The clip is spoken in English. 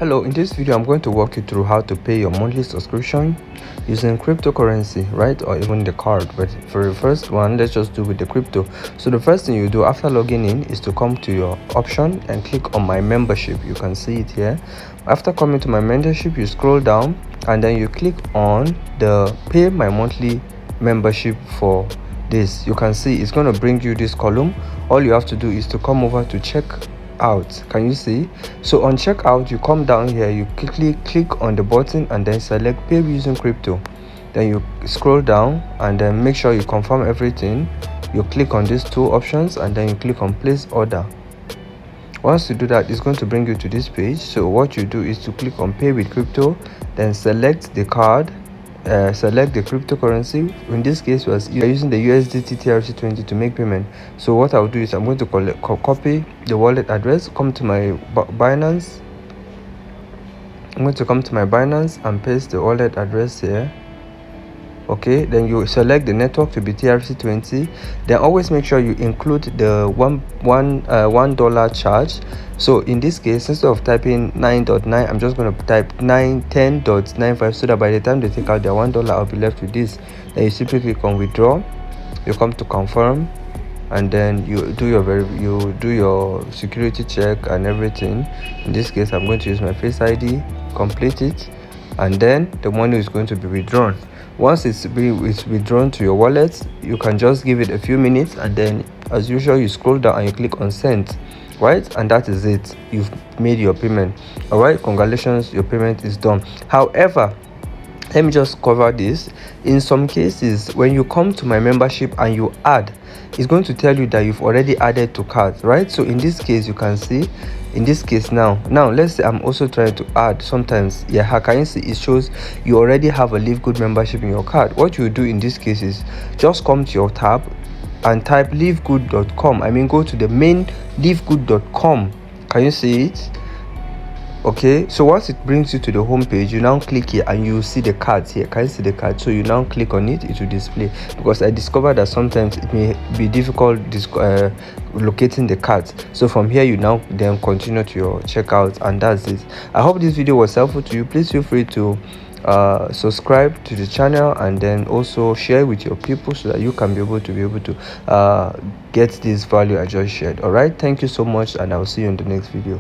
Hello, in this video I'm going to walk you through how to pay your monthly subscription using cryptocurrency, right, or even the card. But for the first one, let's just do with the crypto. So the first thing you do after logging in is to come to your option and click on my membership. You can see it here. After coming to my membership, you scroll down and then you click on the pay my monthly membership. For this, you can see it's going to bring you this column. All you have to do is to come over to check out. Can you see? So on checkout, you come down here, you quickly click on the button and then select pay using crypto. Then you scroll down and then make sure you confirm everything. You click on these two options and then you click on place order. Once you do that, it's going to bring you to this page. So what you do is to click on pay with crypto, then select the card, select the cryptocurrency. In this case, we are using the USDT TRC20 to make payment. So what I'll do is I'm going to copy the wallet address, come to my Binance. I'm going to come to my Binance and paste the wallet address here. Okay, then you select the network to be TRC20. Then always make sure you include the $1 charge. So in this case, instead of typing 9.9, I'm just going to type 10.95 so that by the time they take out their $1, I'll be left with this. Then you simply click on withdraw. You come to confirm, and then you do your security check and everything. In this case, I'm going to use my Face ID, complete it, and then the money is going to be withdrawn. Once it's withdrawn to your wallet, you can just give it a few minutes, and then as usual you scroll down and you click on send, right? And that is it. You've made your payment. All right, congratulations, your payment is done. However, let me just cover this. In some cases, when you come to my membership and you add, it's going to tell you that you've already added to cart, right? So in this case, you can see, in this case now let's say I'm also trying to add. Sometimes, yeah, how can you see it shows you already have a Livegood membership in your card? What you do in this case is just come to your tab and type livegood.com. I mean, go to the main livegood.com. Can you see it? Okay, so once it brings you to the home page, you now click here and you see the cards here. Can you see the card? So you now click on it, it will display, because I discovered that sometimes it may be difficult locating the cards. So from here you now then continue to your checkout, and that's it. I hope this video was helpful to you. Please feel free to subscribe to the channel and then also share with your people so that you can be able to get this value I just shared. All right, thank you so much, and I'll see you in the next video.